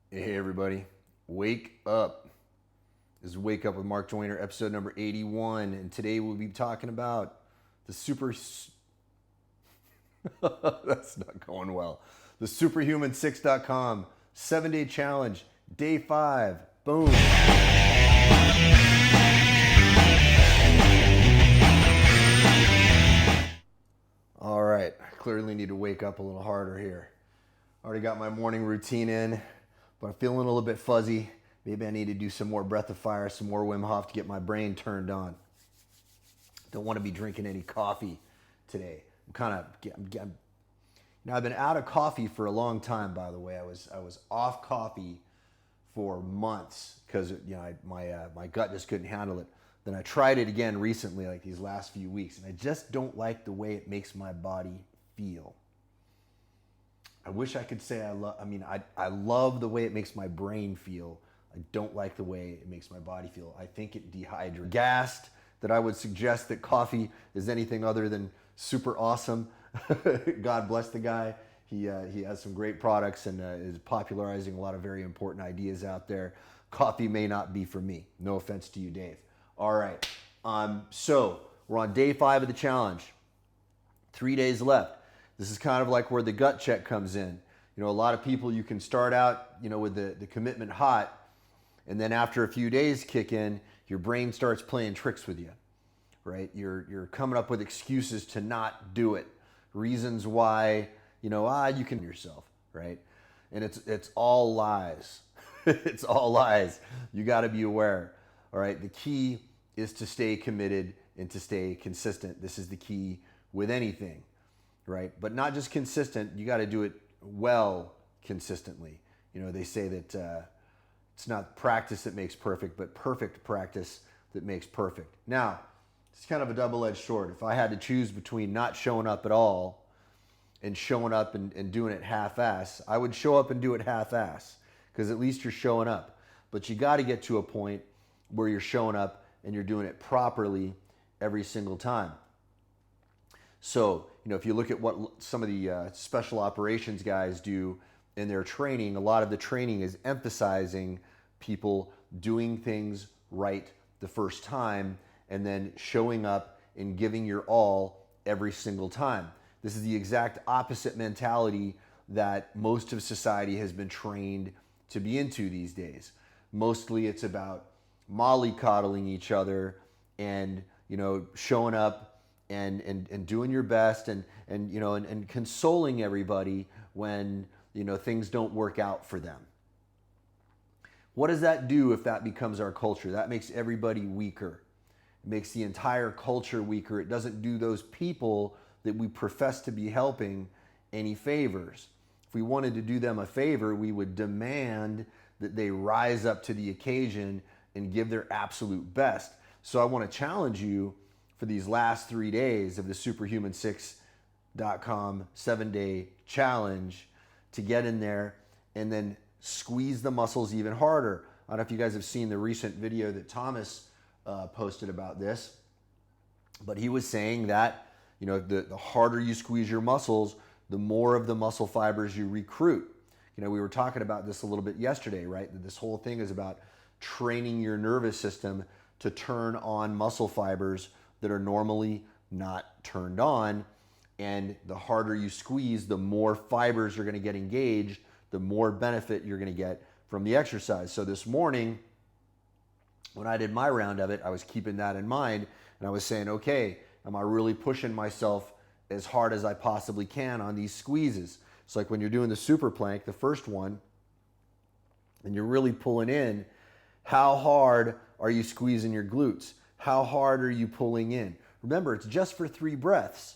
Hey everybody, wake up. This is Wake Up with Mark Joyner, episode number 81, and today we'll be talking about the that's not going well. The superhuman6.com 7-day challenge, day 5. Boom. All right, I clearly need to wake up a little harder here. Already got my morning routine in, but I'm feeling a little bit fuzzy. Maybe I need to do some more breath of fire, some more Wim Hof to get my brain turned on. Don't want to be drinking any coffee today. I've been out of coffee for a long time. By the way, I was off coffee for months because my gut just couldn't handle it. Then I tried it again recently, like these last few weeks, and I just don't like the way it makes my body feel. I wish I could say I love the way it makes my brain feel. I don't like the way it makes my body feel. I think it dehydrates. Gassed that I would suggest that coffee is anything other than super awesome. God bless the guy. He has some great products and is popularizing a lot of very important ideas out there. Coffee may not be for me. No offense to you, Dave. All right. So we're on day 5 of the challenge. 3 days left. This is kind of like where the gut check comes in. You know, a lot of people, you can start out, with the commitment hot, and then after a few days kick in, your brain starts playing tricks with you, right? You're coming up with excuses to not do it, reasons why, you can yourself, right? And it's all lies. It's all lies. You got to be aware, all right? The key is to stay committed and to stay consistent. This is the key with anything. Right? But not just consistent, you got to do it well consistently. They say that it's not practice that makes perfect, but perfect practice that makes perfect. Now, it's kind of a double-edged sword. If I had to choose between not showing up at all and showing up and doing it half-ass, I would show up and do it half-ass because at least you're showing up. But you got to get to a point where you're showing up and you're doing it properly every single time. So, if you look at what some of the special operations guys do in their training, a lot of the training is emphasizing people doing things right the first time and then showing up and giving your all every single time. This is the exact opposite mentality that most of society has been trained to be into these days. Mostly it's about mollycoddling each other and, showing up and doing your best and consoling everybody when things don't work out for them. What does that do if that becomes our culture? That makes everybody weaker. It makes the entire culture weaker. It doesn't do those people that we profess to be helping any favors. If we wanted to do them a favor, we would demand that they rise up to the occasion and give their absolute best. So I want to challenge you for these last 3 days of the superhuman6.com 7-day challenge to get in there and then squeeze the muscles even harder. I don't know if you guys have seen the recent video that Thomas posted about this, but he was saying that the harder you squeeze your muscles, the more of the muscle fibers you recruit. We were talking about this a little bit yesterday, right? That this whole thing is about training your nervous system to turn on muscle fibers that are normally not turned on. And the harder you squeeze, the more fibers you're going to get engaged, the more benefit you're going to get from the exercise. So this morning, when I did my round of it, I was keeping that in mind and I was saying, okay, am I really pushing myself as hard as I possibly can on these squeezes? It's like when you're doing the super plank, the first one, and you're really pulling in, how hard are you squeezing your glutes? How hard are you pulling in? Remember, it's just for 3 breaths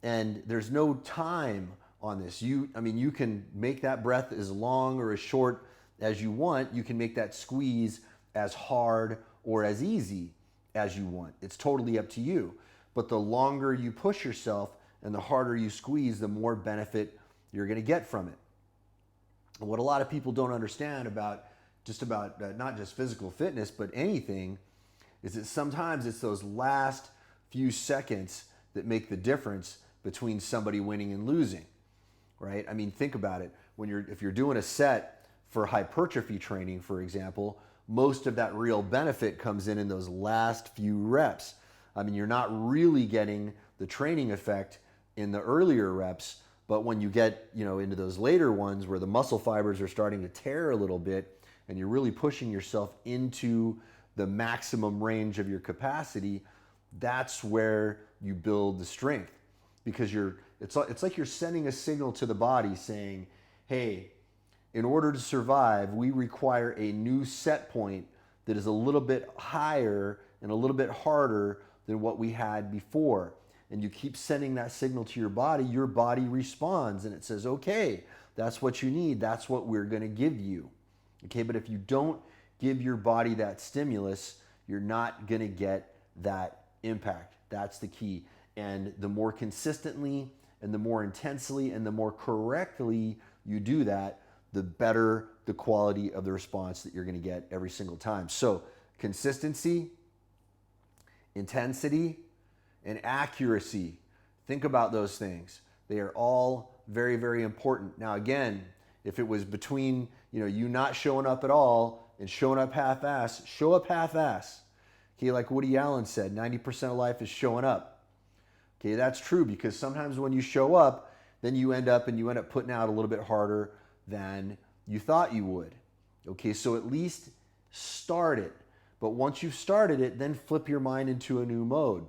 and there's no time on this. You can make that breath as long or as short as you want. You can make that squeeze as hard or as easy as you want. It's totally up to you. But the longer you push yourself and the harder you squeeze, the more benefit you're going to get from it. And what a lot of people don't understand about not just physical fitness, but anything, is that sometimes it's those last few seconds that make the difference between somebody winning and losing, right? Think about it. If you're doing a set for hypertrophy training, for example, most of that real benefit comes in those last few reps. I mean, you're not really getting the training effect in the earlier reps, but when you get, into those later ones where the muscle fibers are starting to tear a little bit and you're really pushing yourself into the maximum range of your capacity, that's where you build the strength, because it's like you're sending a signal to the body saying, hey, in order to survive, we require a new set point that is a little bit higher and a little bit harder than what we had before. And you keep sending that signal to your body responds and it says, okay, that's what you need. That's what we're going to give you. Okay, but if you don't give your body that stimulus, you're not going to get that impact. That's the key. And the more consistently and the more intensely and the more correctly you do that, the better the quality of the response that you're going to get every single time. So consistency, intensity, and accuracy. Think about those things. They are all very, very important. Now, again, if it was between you not showing up at all and showing up half-ass, show up half-ass. Okay, like Woody Allen said, 90% of life is showing up. Okay, that's true, because sometimes when you show up, then you end up putting out a little bit harder than you thought you would. Okay, so at least start it. But once you've started it, then flip your mind into a new mode.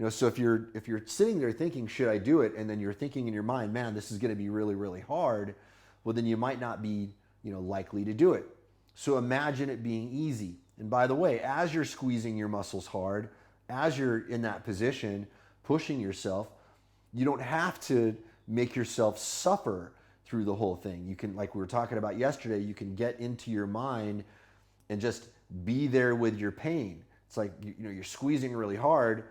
So if you're sitting there thinking, should I do it? And then you're thinking in your mind, man, this is going to be really, really hard. Well, then you might not be, likely to do it. So imagine it being easy. And by the way, as you're squeezing your muscles hard, as you're in that position, pushing yourself, you don't have to make yourself suffer through the whole thing. You can, like we were talking about yesterday, you can get into your mind and just be there with your pain. It's like, you're squeezing really hard,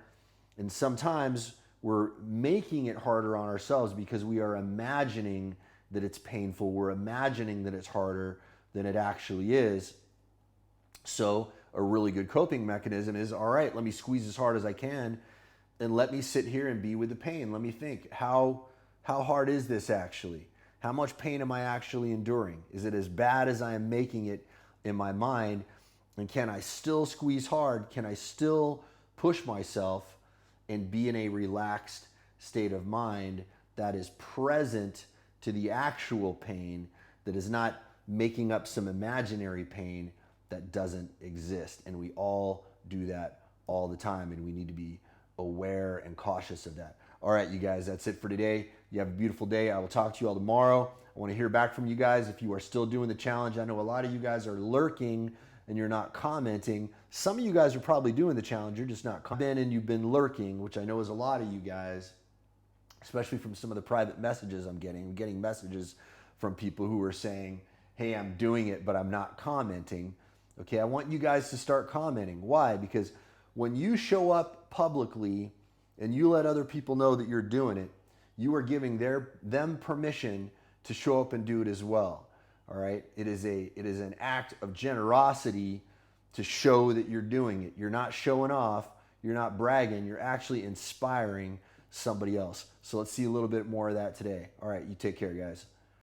and sometimes we're making it harder on ourselves because we are imagining that it's painful. We're imagining that it's harder than it actually is. So a really good coping mechanism is, all right, let me squeeze as hard as I can and let me sit here and be with the pain. Let me think, how hard is this actually? How much pain am I actually enduring? Is it as bad as I am making it in my mind? And can I still squeeze hard? Can I still push myself and be in a relaxed state of mind that is present to the actual pain, that is not making up some imaginary pain that doesn't exist? And we all do that all the time, and we need to be aware and cautious of that. All right, you guys, that's it for today. You have a beautiful day. I will talk to you all tomorrow. I want to hear back from you guys if you are still doing the challenge. I know a lot of you guys are lurking and you're not commenting. Some of you guys are probably doing the challenge. You're just not commenting, and you've been lurking, which I know is a lot of you guys, especially from some of the private messages I'm getting. I'm getting messages from people who are saying, hey, I'm doing it, but I'm not commenting. Okay, I want you guys to start commenting. Why? Because when you show up publicly and you let other people know that you're doing it, you are giving them permission to show up and do it as well. All right? It is an act of generosity to show that you're doing it. You're not showing off, you're not bragging, you're actually inspiring somebody else. So let's see a little bit more of that today. All right, you take care, guys.